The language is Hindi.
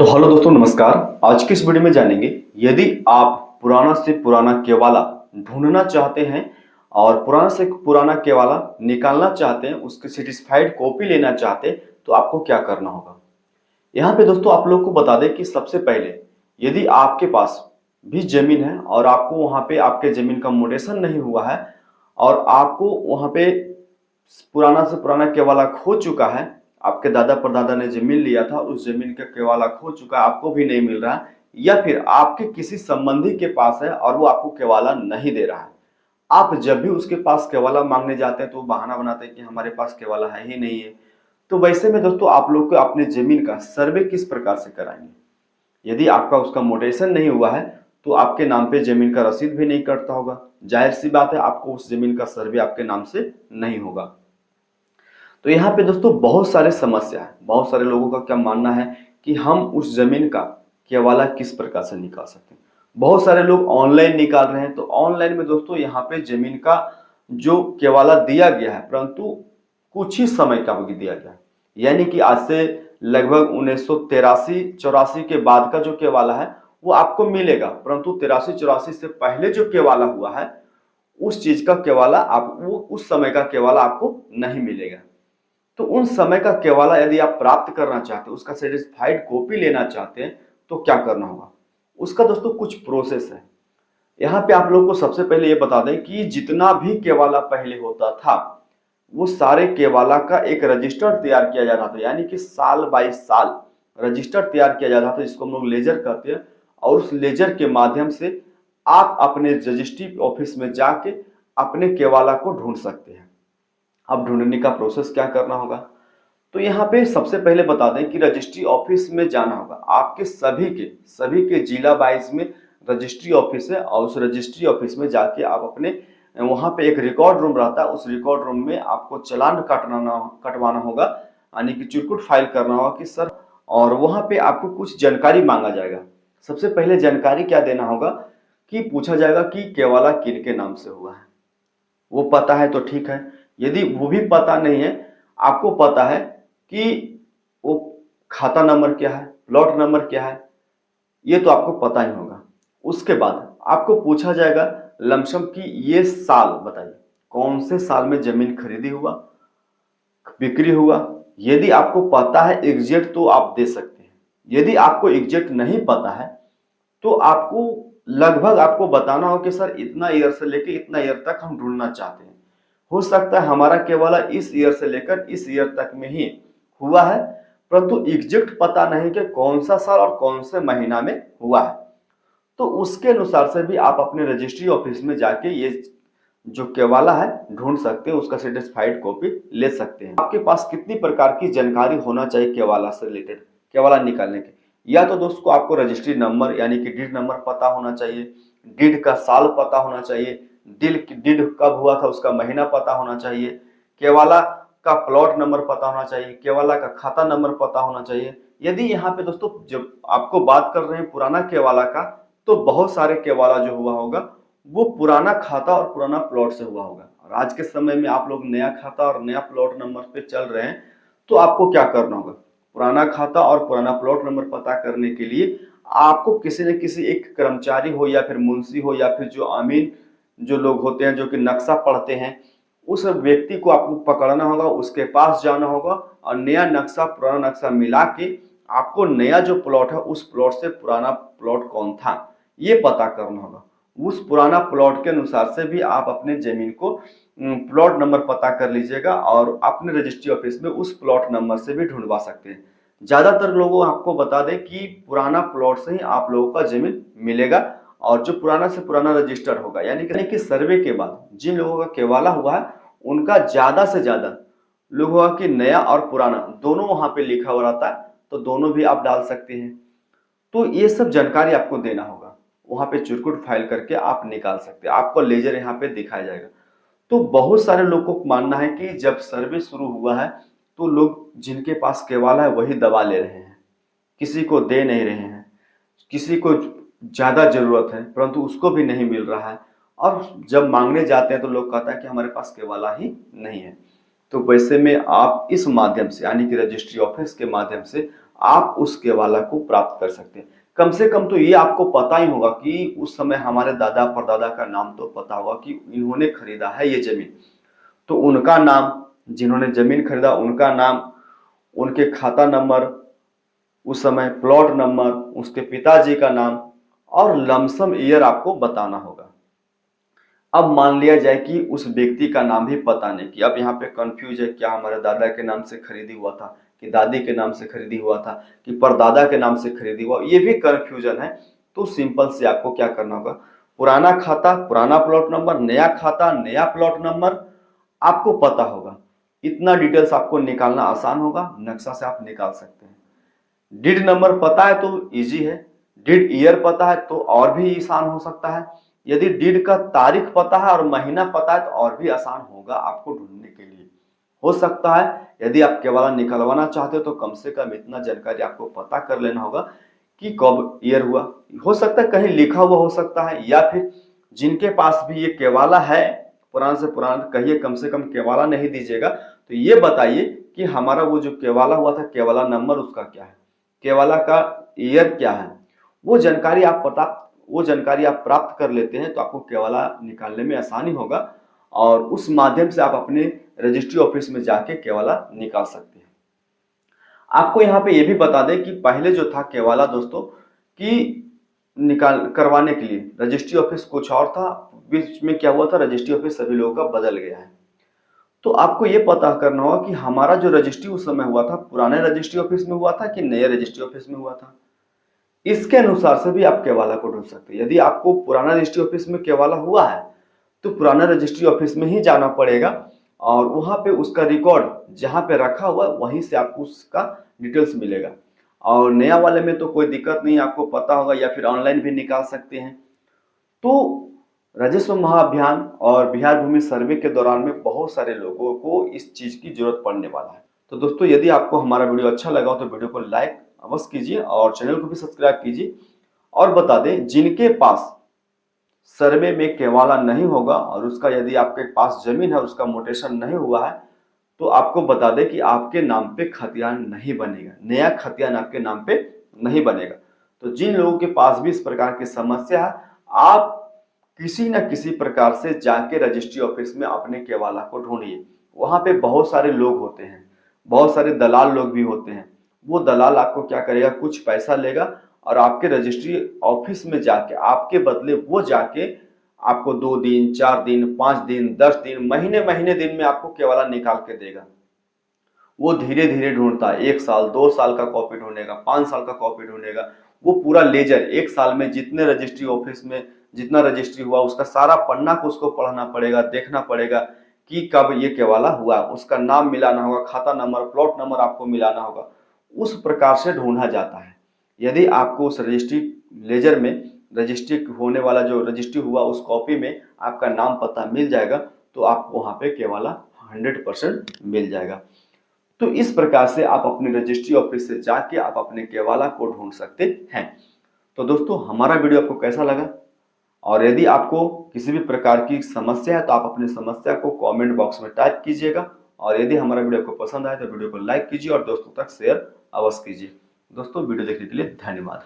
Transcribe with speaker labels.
Speaker 1: तो हेलो दोस्तों, नमस्कार। आज की इस वीडियो में जानेंगे, यदि आप पुराना से पुराना केवाला ढूंढना चाहते हैं और पुराना से पुराना केवाला निकालना चाहते हैं, उसकी सेटिस्फाइड कॉपी लेना चाहते हैं, तो आपको क्या करना होगा। यहाँ पे दोस्तों आप लोग को बता दें कि सबसे पहले यदि आपके पास भी जमीन है और आपको वहां पे आपके जमीन का म्यूटेशन नहीं हुआ है और आपको वहां पे पुराना से पुराना केवाला खो चुका है, आपके दादा परदादा ने जमीन लिया था, उस जमीन का केवाला खो चुका है, आपको भी नहीं मिल रहा है, या फिर आपके किसी संबंधी के पास है और वो आपको केवाला नहीं दे रहा है। आप जब भी उसके पास केवाला मांगने जाते हैं तो वो बहाना बनाते हैं कि हमारे पास केवाला है ही नहीं है। तो वैसे में दोस्तों आप लोग को अपने जमीन का सर्वे किस प्रकार से कराएंगे। यदि आपका उसका मोटेशन नहीं हुआ है तो आपके नाम पे जमीन का रसीद भी नहीं कटता होगा। जाहिर सी बात है, आपको उस जमीन का सर्वे आपके नाम से नहीं होगा। तो यहाँ पे दोस्तों बहुत सारे समस्या है। बहुत सारे लोगों का क्या मानना है कि हम उस जमीन का केवाला किस प्रकार से निकाल सकते हैं। बहुत सारे लोग ऑनलाइन निकाल रहे हैं। तो ऑनलाइन में दोस्तों यहाँ पे जमीन का जो केवाला दिया गया है, परंतु कुछ ही समय का दिया गया है। यानी कि आज से लगभग 1983-84 के बाद का जो केवाला है वो आपको मिलेगा, परंतु 83-84 से पहले जो केवाला हुआ है उस चीज का केवाला आप वो उस समय का केवाला आपको नहीं मिलेगा। तो उन समय का केवाला यदि आप प्राप्त करना चाहते हैं, उसका सेटिस्फाइड कॉपी लेना चाहते हैं, तो क्या करना होगा। उसका दोस्तों कुछ प्रोसेस है। यहाँ पे आप लोगों को सबसे पहले ये बता दें कि जितना भी केवाला पहले होता था वो सारे केवाला का एक रजिस्टर तैयार किया जाता था, यानी कि साल बाई साल रजिस्टर तैयार किया जाता था, जिसको हम लोग लेजर कहते हैं। और उस लेजर के माध्यम से आप अपने रजिस्ट्री ऑफिस में जाके अपने केवाला को ढूंढ सकते हैं। अब ढूंढने का प्रोसेस क्या करना होगा, तो यहाँ पे सबसे पहले बता दें कि रजिस्ट्री ऑफिस में जाना होगा। आपके सभी के जिला वाइज में रजिस्ट्री ऑफिस है और उस रजिस्ट्री ऑफिस में जाके आप अपने वहां पे एक रिकॉर्ड रूम रहता है, उस रिकॉर्ड रूम में आपको चालान कटवाना होगा, यानी कि चिरकुट फाइल करना होगा कि सर। और वहां पे आपको कुछ जानकारी मांगा जाएगा। सबसे पहले जानकारी क्या देना होगा कि पूछा जाएगा कि केवाला किनके नाम से हुआ है। वो पता है तो ठीक है, यदि वो भी पता नहीं है, आपको पता है कि वो खाता नंबर क्या है, प्लॉट नंबर क्या है, ये तो आपको पता ही होगा। उसके बाद आपको पूछा जाएगा लमसम कि ये साल बताइए कौन से साल में जमीन खरीदी हुआ, बिक्री हुआ। यदि आपको पता है एग्जैक्ट तो आप दे सकते हैं। यदि आपको एग्जैक्ट नहीं पता है तो आपको लगभग आपको बताना हो कि सर इतना ईयर से लेकर इतना ईयर तक हम ढूंढना चाहते हैं। हो सकता है हमारा केवल इस ईयर से लेकर इस ईयर तक में ही हुआ है, परंतु एग्जैक्ट पता नहीं कि कौन सा साल और कौन से महीना में हुआ है। तो उसके अनुसार से भी आप अपने रजिस्ट्री ऑफिस में जाके ये जो केवाला है ढूंढ सकते हैं, उसका सेटिस्फाइड कॉपी ले सकते हैं। आपके पास कितनी प्रकार की जानकारी होना चाहिए केवाला से रिलेटेड, केवाला निकालने के। या तो दोस्तों आपको रजिस्ट्री नंबर यानी कि डीड नंबर पता होना चाहिए, डीड का साल पता होना चाहिए, डीड कब हुआ था उसका महीना पता होना चाहिए, केवाला का प्लॉट नंबर पता होना चाहिए, केवाला का खाता नंबर पता होना चाहिए। यदि यहाँ पे दोस्तों जब आपको बात कर रहे हैं पुराना केवाला का, तो बहुत सारे केवाला जो हुआ होगा वो पुराना खाता और पुराना प्लॉट से हुआ होगा। और आज के समय में आप लोग नया खाता और नया प्लॉट नंबर पे चल रहे हैं, तो आपको क्या करना होगा, पुराना खाता और पुराना प्लॉट नंबर पता करने के लिए आपको किसी न किसी एक कर्मचारी हो या फिर मुंशी हो या फिर जो अमीन जो लोग होते हैं जो कि नक्शा पढ़ते हैं, उस व्यक्ति को आपको पकड़ना होगा, उसके पास जाना होगा और नया नक्शा पुराना नक्शा मिला के आपको नया जो प्लॉट है उस प्लॉट से पुराना प्लॉट कौन था ये पता करना होगा। उस पुराना प्लॉट के अनुसार से भी आप अपने जमीन को प्लॉट नंबर पता कर लीजिएगा और अपने रजिस्ट्री ऑफिस में उस प्लॉट नंबर से भी ढूंढवा सकते हैं। ज्यादातर लोगों आपको बता दें कि पुराना प्लॉट से ही आप लोगों का जमीन मिलेगा और जो पुराना से पुराना रजिस्टर होगा, यानी कि सर्वे के बाद जिन लोगों का केवाला हुआ है उनका ज्यादा से ज्यादा लोगों का कि नया और पुराना दोनों वहां पे लिखा हुआ रहता है, तो दोनों भी आप डाल सकते हैं। तो ये सब जानकारी आपको देना होगा, वहां पे चिरकुट फाइल करके आप निकाल सकते हैं, आपको लेजर यहाँ पे दिखाया जाएगा। तो बहुत सारे लोगों को मानना है कि जब सर्वे शुरू हुआ है तो लोग जिनके पास केवाला है वही दबा ले रहे हैं, किसी को दे नहीं रहे हैं, किसी को ज्यादा जरूरत है परंतु उसको भी नहीं मिल रहा है। और जब मांगने जाते हैं तो लोग कहता है कि हमारे पास केवाला ही नहीं है। तो वैसे में आप इस माध्यम से यानी कि रजिस्ट्री ऑफिस के माध्यम से आप उस केवाला को प्राप्त कर सकते हैं। कम से कम तो ये आपको पता ही होगा कि उस समय हमारे दादा परदादा का नाम तो पता होगा कि इन्होंने खरीदा है ये जमीन, तो उनका नाम, जिन्होंने जमीन खरीदा उनका नाम, उनके खाता नंबर, उस समय प्लॉट नंबर, उसके पिताजी का नाम और लमसम ईयर आपको बताना होगा। अब मान लिया जाए कि उस व्यक्ति का नाम भी पता नहीं, कि अब यहाँ पे कंफ्यूज है, क्या हमारे दादा के नाम से खरीदी हुआ था, कि दादी के नाम से खरीदी हुआ था, कि परदादा के नाम से खरीदी हुआ, ये भी कंफ्यूजन है। तो सिंपल से आपको क्या करना होगा, पुराना खाता पुराना प्लॉट नंबर, नया खाता नया प्लॉट नंबर आपको पता होगा। इतना डिटेल्स आपको निकालना आसान होगा, नक्शा से आप निकाल सकते हैं। डिड नंबर पता है तो इजी है, डिड ईयर पता है तो और भी आसान हो सकता है। यदि डिड का तारीख पता है और महीना पता है तो और भी आसान होगा आपको ढूंढने के लिए। हो सकता है यदि आप केवाला निकलवाना चाहते हो तो कम से कम इतना जानकारी आपको पता कर लेना होगा कि कब ईयर हुआ। हो सकता है कहीं लिखा हुआ हो सकता है, या फिर जिनके पास भी ये केवाला है पुराना से पुराना, कहिए कम से कम केवाला नहीं दीजिएगा, तो ये बताइए कि हमारा वो जो केवाला हुआ था केवाला नंबर उसका क्या है, केवाला का ईयर क्या है। वो जानकारी आप प्राप्त कर लेते हैं तो आपको केवाला निकालने में आसानी होगा, और उस माध्यम से आप अपने रजिस्ट्री ऑफिस में जाके केवाला निकाल सकते हैं। आपको यहाँ पे ये भी बता दें कि पहले जो था केवाला दोस्तों, कि निकाल करवाने के लिए रजिस्ट्री ऑफिस कुछ और था, बीच में क्या हुआ था, रजिस्ट्री ऑफिस सभी लोगों का बदल गया है। तो आपको ये पता करना होगा कि हमारा जो रजिस्ट्री उस समय हुआ था पुराने रजिस्ट्री ऑफिस में हुआ था कि नए रजिस्ट्री ऑफिस में हुआ था। इसके अनुसार से भी आप केवाला को ढूंढ सकते हैं। यदि आपको पुराना रजिस्ट्री ऑफिस में केवाला हुआ है तो पुराना रजिस्ट्री ऑफिस में ही जाना पड़ेगा, और वहां पे उसका रिकॉर्ड जहां पे रखा हुआ वहीं से आपको उसका डिटेल्स मिलेगा। और नया वाले में तो कोई दिक्कत नहीं, आपको पता होगा, या फिर ऑनलाइन भी निकाल सकते हैं। तो राजस्व महाअभियान और बिहार भूमि सर्वे के दौरान में बहुत सारे लोगों को इस चीज की जरूरत पड़ने वाला है। तो दोस्तों यदि आपको हमारा वीडियो अच्छा लगा हो तो वीडियो को लाइक अवश्य कीजिए और चैनल को भी सब्सक्राइब कीजिए। और बता दें जिनके पास सर्वे में केवाला नहीं होगा और उसका यदि आपके पास जमीन है उसका मोटेशन नहीं हुआ है, तो आपको बता दें कि आपके नाम पे खतियान नहीं बनेगा, नया खतियान आपके नाम पे नहीं बनेगा। तो जिन लोगों के पास भी इस प्रकार की समस्या है, आप किसी न किसी प्रकार से जाके रजिस्ट्री ऑफिस में अपने केवाला को ढूंढिए। वहां पे बहुत सारे लोग होते हैं, बहुत सारे दलाल लोग भी होते हैं। वो दलाल आपको क्या करेगा, कुछ पैसा लेगा और आपके रजिस्ट्री ऑफिस में जाके आपके बदले वो जाके आपको 2 दिन 4 दिन 5 दिन 10 दिन महीने महीने दिन में आपको केवाला निकाल के देगा। वो धीरे धीरे ढूंढता है, 1 साल 2 साल का कॉपी ढूंढेगा, 5 साल का कॉपी ढूंढेगा। वो पूरा लेजर 1 साल में जितने रजिस्ट्री ऑफिस में जितना रजिस्ट्री हुआ उसका सारा पन्ना को उसको पढ़ना पड़ेगा, देखना पड़ेगा कि कब ये केवाला हुआ, उसका नाम मिलाना होगा, खाता नंबर प्लॉट नंबर आपको मिलाना होगा। उस प्रकार से ढूंढा जाता है। यदि आपको उस रजिस्ट्री लेजर में रजिस्ट्री होने वाला जो रजिस्ट्री हुआ उस कॉपी में आपका नाम पता मिल जाएगा तो आपको वहां पे केवाला 100% मिल जाएगा। तो इस प्रकार से आप अपने रजिस्ट्री ऑफिस से जाके आप अपने केवाला को ढूंढ सकते हैं। तो दोस्तों हमारा वीडियो आपको कैसा लगा, और यदि आपको किसी भी प्रकार की समस्या है तो आप अपनी समस्या को कमेंट बॉक्स में टाइप कीजिएगा। और यदि हमारा वीडियो आपको पसंद आए तो वीडियो को लाइक कीजिए और दोस्तों तक शेयर अवश्य कीजिए। दोस्तों वीडियो देखने के लिए धन्यवाद।